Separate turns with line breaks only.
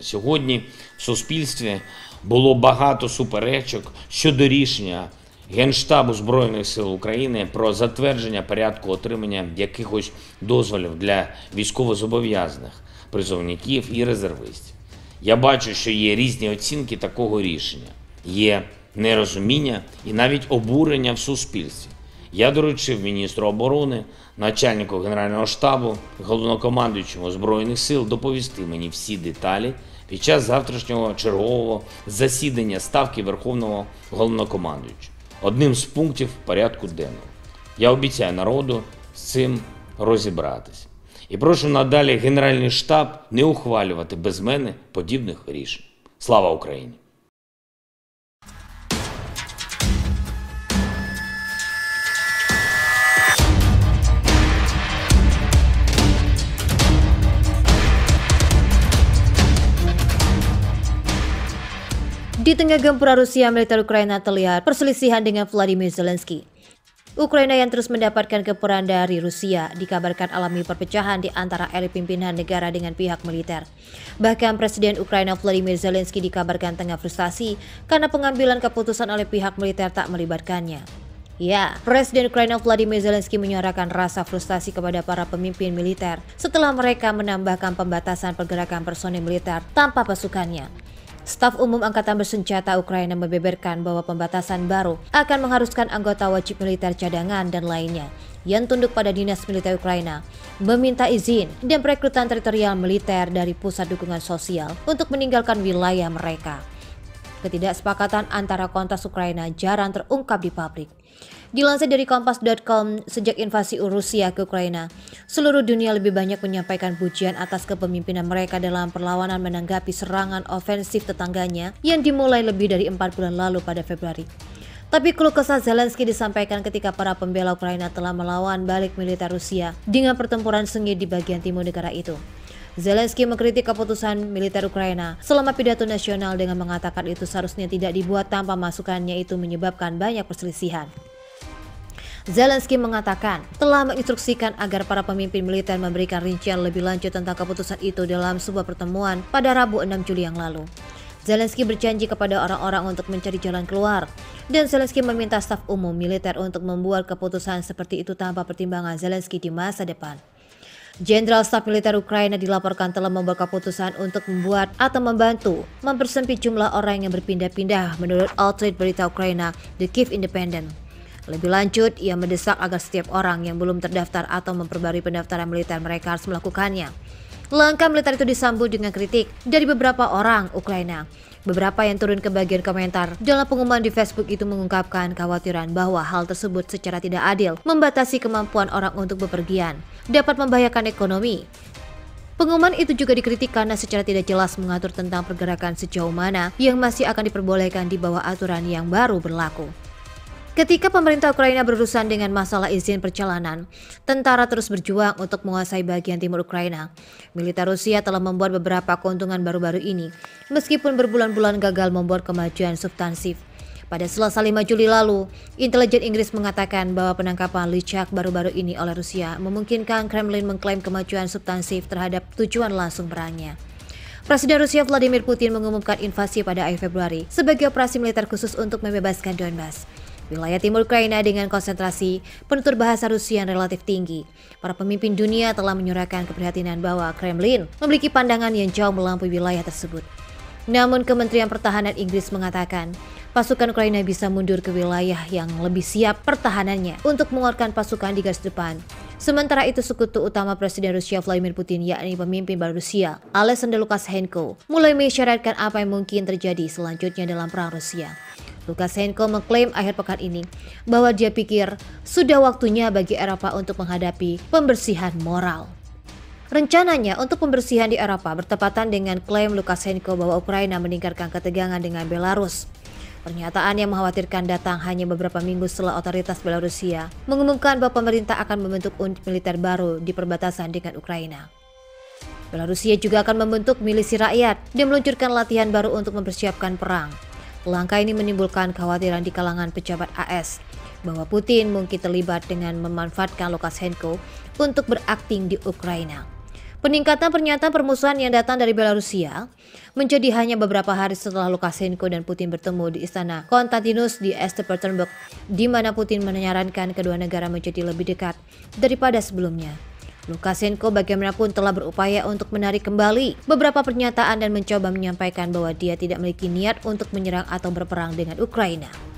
Сьогодні в суспільстві було багато суперечок щодо рішення Генштабу Збройних сил України про затвердження порядку отримання якихось дозволів для військовозобов'язаних, призовників і резервистів. Я бачу, що є різні оцінки такого рішення, є нерозуміння і навіть обурення в суспільстві. Я доручив міністру оборони, начальнику Генерального штабу, головнокомандуючому Збройних сил доповісти мені всі деталі під час завтрашнього чергового засідання Ставки Верховного Головнокомандуючого. Одним з пунктів порядку денного. Я обіцяю народу з цим розібратися. І прошу надалі Генеральний штаб не ухвалювати без мене подібних рішень. Слава Україні!
Di tengah gempuran Rusia, militer Ukraina terlihat perselisihan dengan Vladimir Zelensky. Ukraina yang terus mendapatkan gempuran dari Rusia dikabarkan alami perpecahan di antara elit pimpinan negara dengan pihak militer. Bahkan Presiden Ukraina Vladimir Zelensky dikabarkan tengah frustasi karena pengambilan keputusan oleh pihak militer tak melibatkannya. Ya, Presiden Ukraina Vladimir Zelensky menyuarakan rasa frustasi kepada para pemimpin militer setelah mereka menambahkan pembatasan pergerakan personil militer tanpa pasukannya. Staf Umum Angkatan Bersenjata Ukraina membeberkan bahwa pembatasan baru akan mengharuskan anggota wajib militer cadangan dan lainnya yang tunduk pada dinas militer Ukraina meminta izin dan perekrutan teritorial militer dari pusat dukungan sosial untuk meninggalkan wilayah mereka. Ketidaksepakatan antara kontas Ukraina jarang terungkap di publik. Dilansir dari Kompas.com, sejak invasi Rusia ke Ukraina, seluruh dunia lebih banyak menyampaikan pujian atas kepemimpinan mereka dalam perlawanan menanggapi serangan ofensif tetangganya yang dimulai lebih dari 4 bulan lalu pada Februari. Tapi keluh kesah Zelensky disampaikan ketika para pembela Ukraina telah melawan balik militer Rusia dengan pertempuran sengit di bagian timur negara itu. Zelensky mengkritik keputusan militer Ukraina selama pidato nasional dengan mengatakan itu seharusnya tidak dibuat tanpa masukannya, itu menyebabkan banyak perselisihan. Zelensky mengatakan telah menginstruksikan agar para pemimpin militer memberikan rincian lebih lanjut tentang keputusan itu dalam sebuah pertemuan pada Rabu 6 Juli yang lalu. Zelensky berjanji kepada orang-orang untuk mencari jalan keluar, dan Zelensky meminta staf umum militer untuk membuat keputusan seperti itu tanpa pertimbangan Zelensky di masa depan. Jenderal Staf Militer Ukraina dilaporkan telah membuat keputusan untuk membuat atau membantu mempersempit jumlah orang yang berpindah-pindah menurut outlet berita Ukraina, The Kyiv Independent. Lebih lanjut, ia mendesak agar setiap orang yang belum terdaftar atau memperbarui pendaftaran militer mereka harus melakukannya. Langkah militer itu disambut dengan kritik dari beberapa orang Ukraina. Beberapa yang turun ke bagian komentar dalam pengumuman di Facebook itu mengungkapkan kekhawatiran bahwa hal tersebut secara tidak adil membatasi kemampuan orang untuk bepergian, dapat membahayakan ekonomi. Pengumuman itu juga dikritik karena secara tidak jelas mengatur tentang pergerakan sejauh mana yang masih akan diperbolehkan di bawah aturan yang baru berlaku. Ketika pemerintah Ukraina berurusan dengan masalah izin perjalanan, tentara terus berjuang untuk menguasai bagian timur Ukraina. Militer Rusia telah membuat beberapa keuntungan baru-baru ini, meskipun berbulan-bulan gagal membuat kemajuan substansif. Pada Selasa 5 Juli lalu, intelijen Inggris mengatakan bahwa penangkapan Lysychansk baru-baru ini oleh Rusia memungkinkan Kremlin mengklaim kemajuan substansif terhadap tujuan langsung perangnya. Presiden Rusia Vladimir Putin mengumumkan invasi pada akhir Februari sebagai operasi militer khusus untuk membebaskan Donbas, wilayah timur Ukraina dengan konsentrasi penutur bahasa Rusia yang relatif tinggi. Para pemimpin dunia telah menyuarakan keprihatinan bahwa Kremlin memiliki pandangan yang jauh melampaui wilayah tersebut. Namun Kementerian Pertahanan Inggris mengatakan pasukan Ukraina bisa mundur ke wilayah yang lebih siap pertahanannya untuk menguatkan pasukan di garis depan. Sementara itu, sekutu utama Presiden Rusia Vladimir Putin, yakni pemimpin baru Rusia Alexander Lukashenko, mulai mengisyaratkan apa yang mungkin terjadi selanjutnya dalam perang Rusia. Lukashenko mengklaim akhir pekan ini bahwa dia pikir sudah waktunya bagi Eropa untuk menghadapi pembersihan moral. Rencananya untuk pembersihan di Eropa bertepatan dengan klaim Lukashenko bahwa Ukraina meningkatkan ketegangan dengan Belarus. Pernyataan yang mengkhawatirkan datang hanya beberapa minggu setelah otoritas Belarusia mengumumkan bahwa pemerintah akan membentuk unit militer baru di perbatasan dengan Ukraina. Belarusia juga akan membentuk milisi rakyat dan meluncurkan latihan baru untuk mempersiapkan perang. Langkah ini menimbulkan kekhawatiran di kalangan pejabat AS bahwa Putin mungkin terlibat dengan memanfaatkan Lukashenko untuk berakting di Ukraina. Peningkatan pernyataan permusuhan yang datang dari Belarusia menjadi hanya beberapa hari setelah Lukashenko dan Putin bertemu di Istana Konstantinus di St. Petersburg, di mana Putin menyarankan kedua negara menjadi lebih dekat daripada sebelumnya. Lukashenko bagaimanapun telah berupaya untuk menarik kembali beberapa pernyataan dan mencoba menyampaikan bahwa dia tidak memiliki niat untuk menyerang atau berperang dengan Ukraina.